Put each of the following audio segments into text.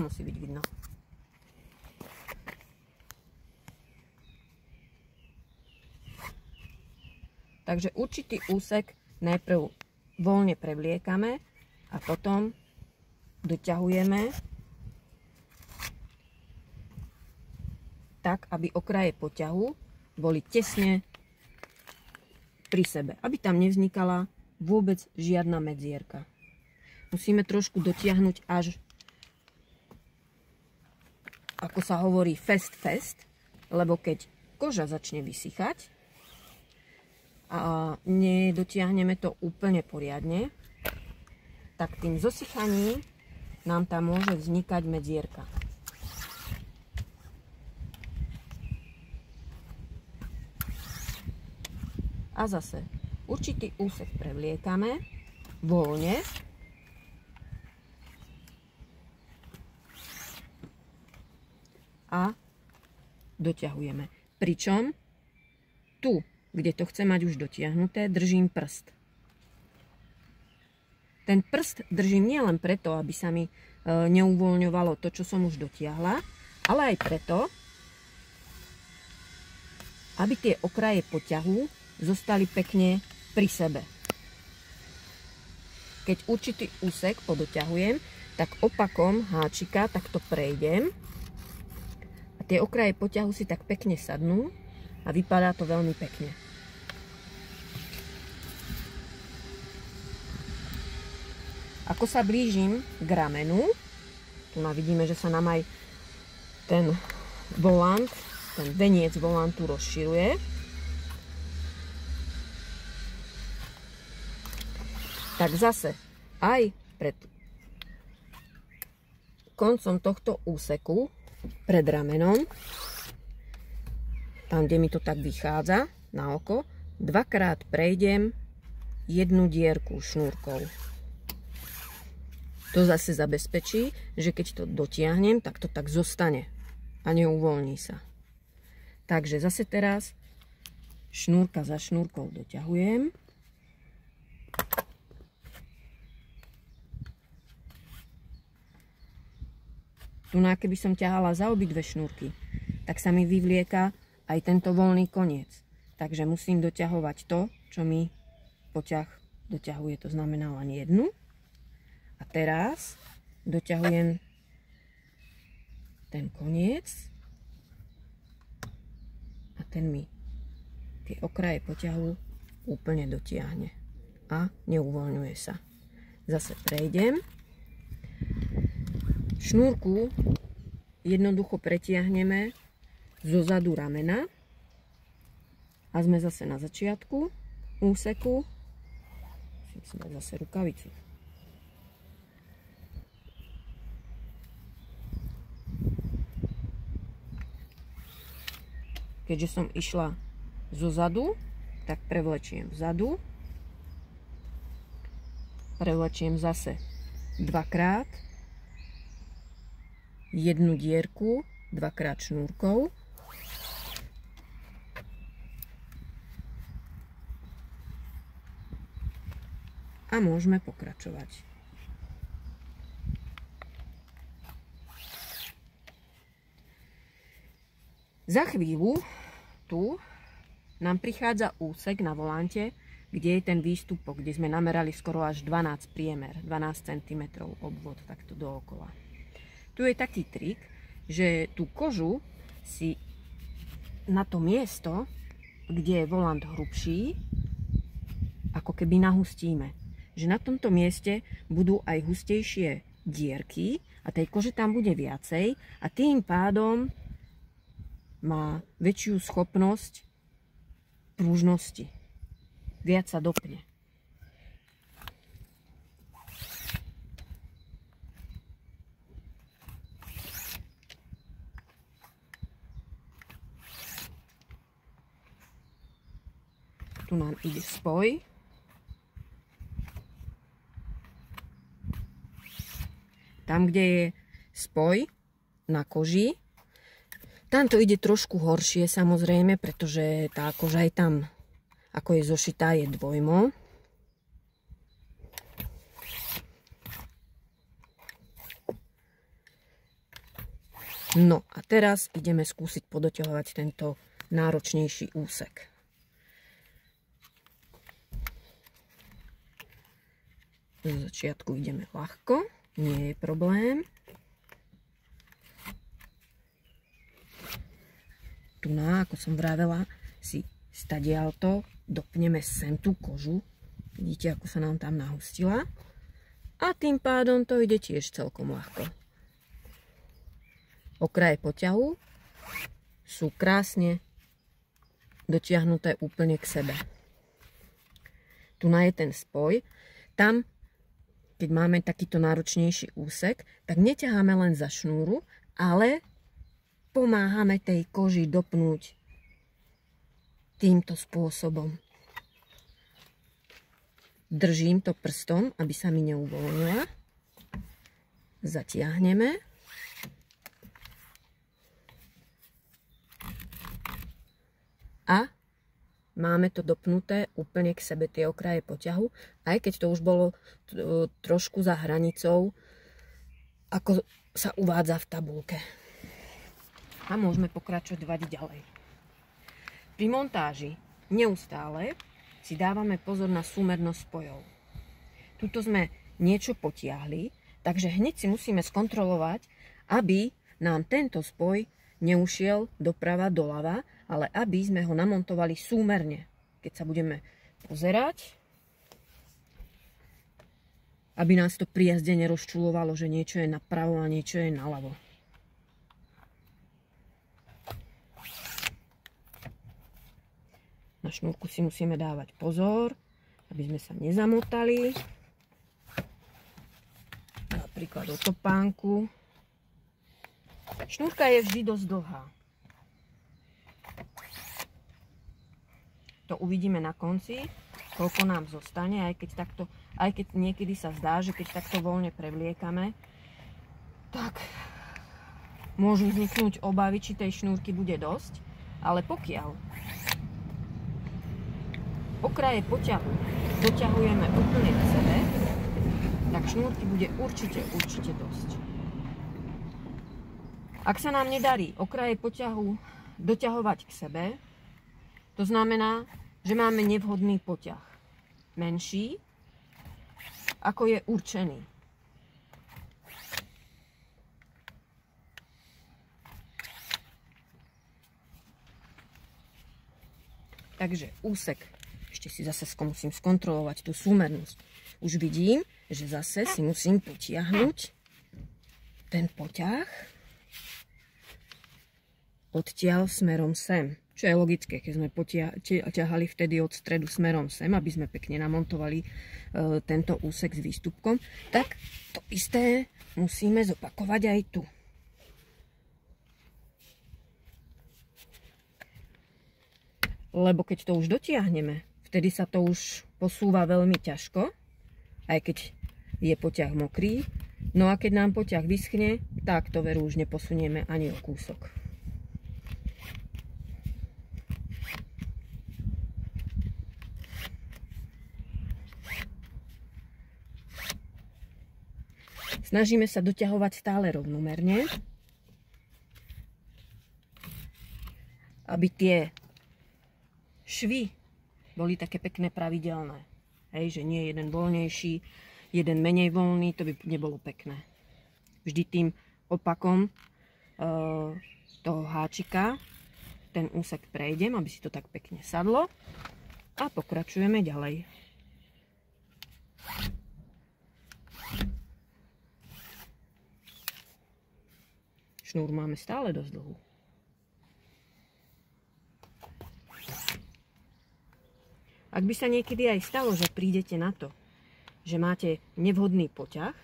nemusí byť vidno. Takže určitý úsek najprv voľne prevliekame a potom doťahujeme tak, aby okraje poťahu boli tesne pri sebe, aby tam nevznikala vôbec žiadna medzierka. Musíme trošku dotiahnuť až, ako sa hovorí, fest, lebo keď koža začne vysychať a nedotiahneme to úplne poriadne, tak tým zosychaním nám tam môže vznikať medzierka. A zase určitý úsek prevliekame voľne a doťahujeme. Pričom tu, kde to chce mať už dotiahnuté, držím prst. Ten prst držím nielen preto, aby sa mi neuvoľňovalo to, čo som už dotiahla, ale aj preto, aby tie okraje poťahu zostali pekne pri sebe. Keď určitý úsek podoťahujem, tak opakom háčika takto prejdem a tie okraje poťahu si tak pekne sadnú a vypadá to veľmi pekne. Ako sa blížim k ramenu, tu vidíme, že sa nám aj ten volant, ten veniec volantu rozširuje. Tak zase aj pred koncom tohto úseku, pred ramenom, tam, kde mi to tak vychádza na oko, dvakrát prejdem jednu dierku šnúrkou. To zase zabezpečí, že keď to dotiahnem, tak to tak zostane a neuvoľní sa. Takže zase teraz šnúrka za šnúrkou doťahujem. Tu, keby som ťahala za obidve šnúrky, tak sa mi vyvlieka aj tento voľný koniec. Takže musím doťahovať to, čo mi poťah doťahuje. To znamená len jednu. A teraz doťahujem ten koniec a ten mi tie okraje poťahu úplne dotiahne a neuvoľňuje sa. Zase prejdem. Šnúrku jednoducho pretiahneme zo zadu ramena a sme zase na začiatku úseku. Musím si dať zase rukavicu. Keďže som išla zo zadu, tak prevlečiem vzadu. Prevlečiem zase dvakrát. Jednu dierku, dvakrát šnúrkou. A môžeme pokračovať. Za chvíľu tu nám prichádza úsek na volante, kde je ten výstupok, kde sme namerali skoro až 12 priemer, 12 cm obvod, takto dookola. Tu je taký trik, že tú kožu si na to miesto, kde je volant hrubší, ako keby nahustíme. Že na tomto mieste budú aj hustejšie dierky a tej kože tam bude viacej a tým pádom má väčšiu schopnosť pružnosti. Viac sa dopne. Tu nám ide spoj. Tam, kde je spoj na koži, tam to ide trošku horšie samozrejme, pretože tá koža je tam, ako je zošitá, je dvojmo. No a teraz ideme skúsiť podoťahovať tento náročnejší úsek. Zo začiatku ideme ľahko, nie je problém. Tu ako som vravela, si stadialto dopneme sem tú kožu. Vidíte, ako sa nám tam nahustila. A tým pádom to ide tiež celkom ľahko. Okraje poťahu sú krásne dotiahnuté úplne k sebe. Tu je ten spoj. Tam, keď máme takýto náročnejší úsek, tak neťaháme len za šnúru, ale pomáhame tej koži dopnúť týmto spôsobom. Držím to prstom, aby sa mi neuvoľnila. Zatiahneme. A máme to dopnuté úplne k sebe, tie okraje poťahu, aj keď to už bolo trošku za hranicou, ako sa uvádza v tabuľke. A môžeme pokračovať ďalej. Pri montáži neustále si dávame pozor na súmernosť spojov. Tuto sme niečo potiahli, takže hneď si musíme skontrolovať, aby nám tento spoj neušiel doprava, doľava, ale aby sme ho namontovali súmerne. Keď sa budeme pozerať, aby nás to pri jazde nerozčulovalo, že niečo je napravo a niečo je naľavo. Na šnúrku si musíme dávať pozor, aby sme sa nezamotali. Napríklad o topánku. Šnúrka je vždy dosť dlhá. To uvidíme na konci, koľko nám zostane, aj keď niekedy sa zdá, že keď takto voľne prevliekame, tak môžu vzniknúť obavy, či tej šnúrky bude dosť, ale pokiaľ okraje poťahu doťahujeme úplne k sebe, tak šnúrky bude určite dosť. Ak sa nám nedarí okraje poťahu doťahovať k sebe, to znamená, že máme nevhodný poťah. Menší, ako je určený. Takže úsek. Ešte si zase musím skontrolovať tú súmernosť. Už vidím, že zase si musím potiahnuť ten poťah odtiaľ smerom sem. Čo je logické, keď sme ťahali vtedy od stredu smerom sem, aby sme pekne namontovali tento úsek s výstupkom, tak to isté musíme zopakovať aj tu. Lebo keď to už dotiahneme, vtedy sa to už posúva veľmi ťažko, aj keď je poťah mokrý. No a keď nám poťah vyschne, tak to veru už neposunieme ani o kúsok. Snažíme sa doťahovať stále rovnomerne, aby tie švy boli také pekné pravidelné. Hej, že nie jeden voľnejší, jeden menej voľný, to by nebolo pekné. Vždy tým opakom toho háčika ten úsek prejdem, aby si to tak pekne sadlo a pokračujeme ďalej. Šnúru máme stále dosť dlhú. Ak by sa niekedy aj stalo, že prídete na to, že máte nevhodný poťah,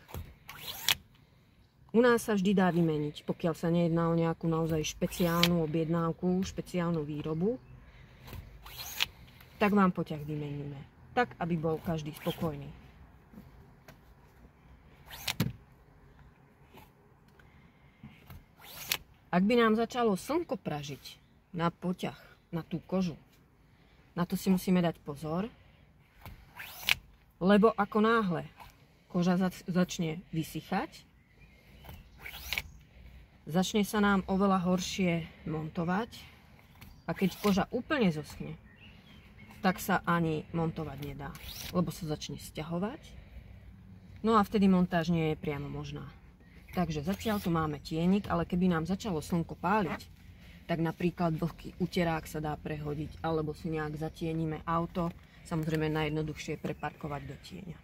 u nás sa vždy dá vymeniť, pokiaľ sa nejedná o nejakú naozaj špeciálnu objednávku, špeciálnu výrobu, tak vám poťah vymeníme. Tak, aby bol každý spokojný. Ak by nám začalo slnko pražiť na poťah, na tú kožu, na to si musíme dať pozor, lebo ako náhle koža začne vysychať, začne sa nám oveľa horšie montovať a keď koža úplne zoschne, tak sa ani montovať nedá, lebo sa začne sťahovať. No a vtedy montáž nie je priamo možná. Takže zatiaľ tu máme tienik, ale keby nám začalo slnko páliť, tak napríklad vlhký uterák sa dá prehodiť, alebo si nejak zatieníme auto. Samozrejme najjednoduchšie je preparkovať do tieňa.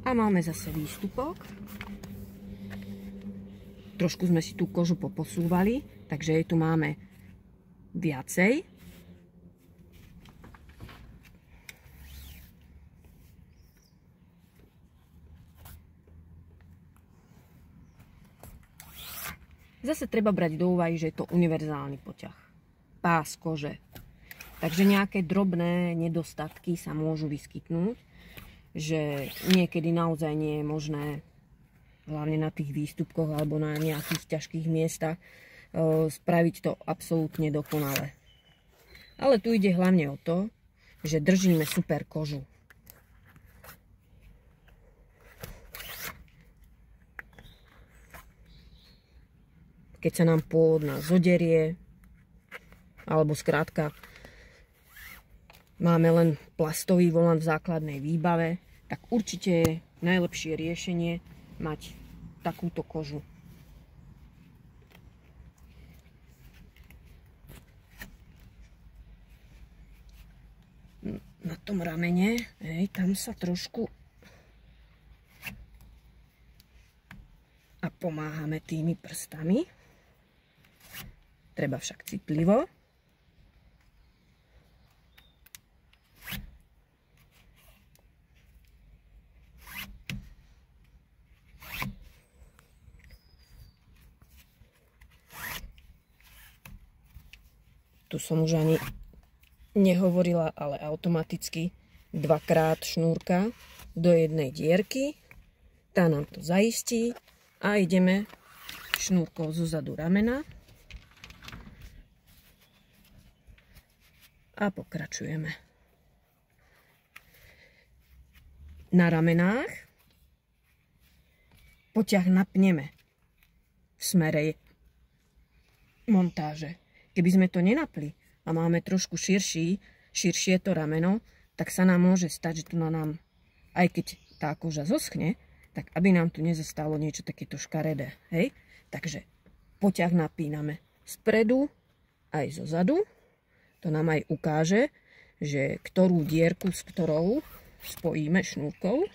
A máme zase výstupok. Trošku sme si tú kožu poposúvali, takže jej tu máme viacej. Zase treba brať do úvahy, že je to univerzálny poťah. Pás kože. Takže nejaké drobné nedostatky sa môžu vyskytnúť, že niekedy naozaj nie je možné, hlavne na tých výstupkoch alebo na nejakých ťažkých miestach, spraviť to absolútne dokonale. Ale tu ide hlavne o to, že držíme super kožu. Keď sa nám pôvodná zoderie, alebo skrátka máme len plastový volant v základnej výbave, tak určite je najlepšie riešenie mať takúto kožu. Na tom ramene, tam sa trošku a pomáhame tými prstami. Treba však citlivo. Tu som už ani nehovorila, ale automaticky dvakrát šnúrka do jednej dierky. Tá nám to zaistí a ideme šnúrkou zo zadu ramena a pokračujeme. Na ramenách poťah napneme v smere montáže. Keby sme to nenapli a máme trošku širšie to rameno, tak sa nám môže stať, že tu na nám, aj keď tá koža zoschne, tak aby nám tu nezostalo niečo takéto škaredé. Hej? Takže poťah napíname spredu aj zo zadu. To nám aj ukáže, že ktorú dierku s ktorou spojíme šnúrkou.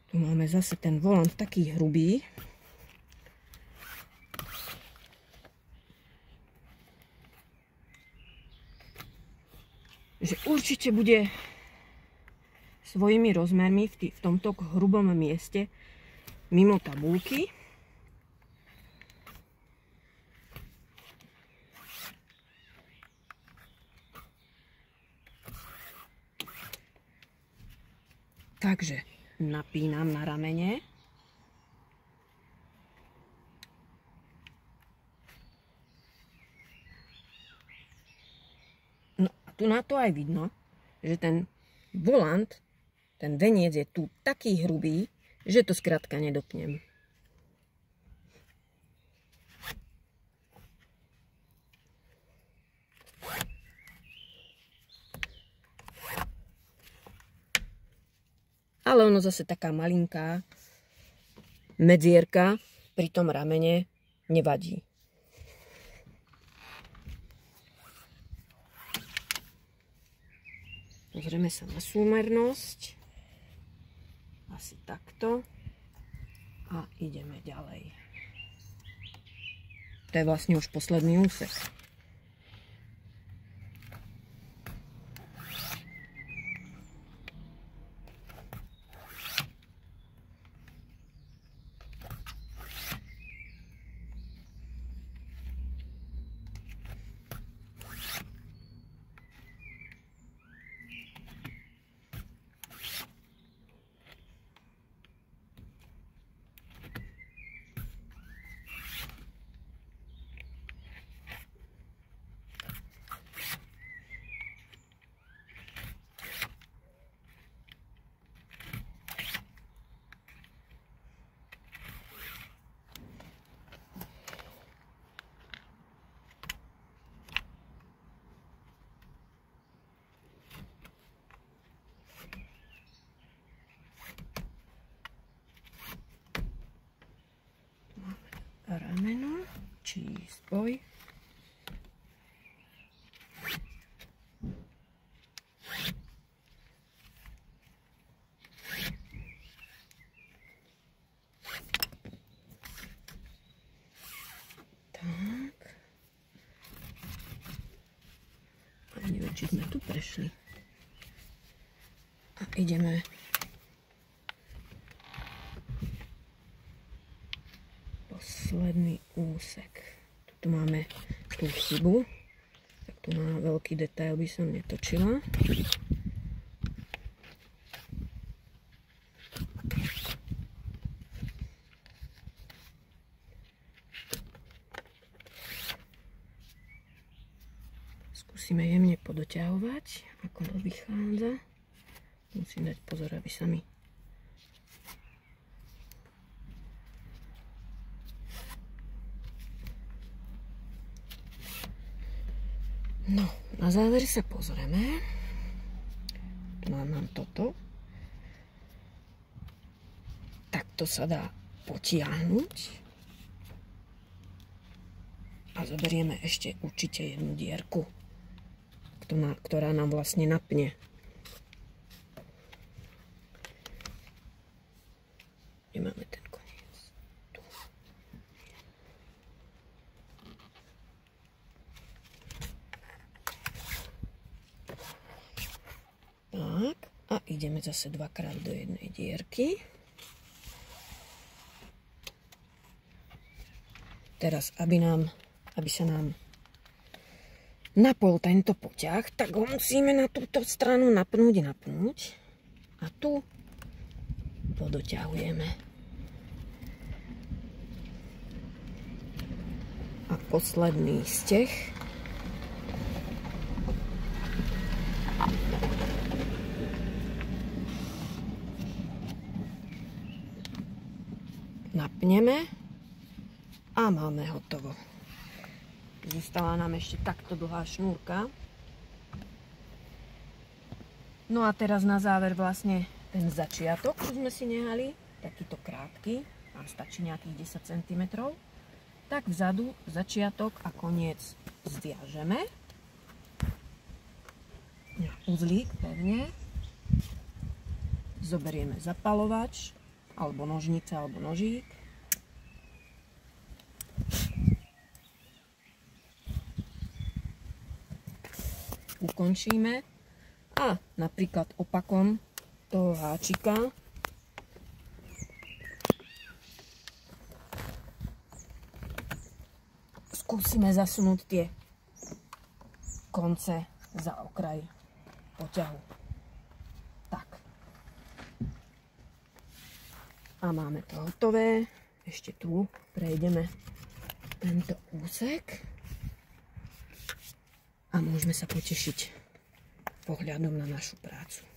Tu máme zase ten volant taký hrubý. Že určite bude svojimi rozmermi v tomto hrubom mieste mimo tabulky. Takže napínam na ramene. No a tu na to aj vidno, že ten volant, ten veniec je tu taký hrubý, že to skrátka nedopnem. Ale ono zase taká malinká medzierka pri tom ramene nevadí. Pozrieme sa na súmernosť. Asi takto. A ideme ďalej. To je vlastne už posledný úsek. väčší spoj. Tak. A neviem, či sme tu prešli. A ideme posledný úsek. Tu máme tú chybu. Tak tu na veľký detail by som netočila. Skúsime jemne podoťahovať, ako to vychádza. Musím dať pozor, aby sa mi no, na záver sa pozrieme. Tu mám toto. Takto sa dá potiahnuť. A zoberieme ešte určite jednu dierku, ktorá nám vlastne napne. Kde máme ten koniec? Tu. Tak, a ideme zase dvakrát do jednej dierky. Teraz, aby sa nám napol tento poťah, tak ho musíme na túto stranu napnúť. A tu podoťahujeme. A posledný steh. Napneme a máme hotovo. Zostala nám ešte takto dlhá šnúrka. No a teraz na záver vlastne ten začiatok, čo sme si nehali, takýto krátky, nám stačí nejakých 10 cm. Tak vzadu začiatok a koniec zviažeme. Na uzlík pevne. Zoberieme zapalovač, alebo nožnice, alebo nožík. Ukončíme a napríklad opakom toho háčika skúsime zasunúť tie konce za okraj poťahu. Tak. A máme to hotové. Ešte tu prejdeme tento úsek. A môžeme sa potešiť pohľadom na našu prácu.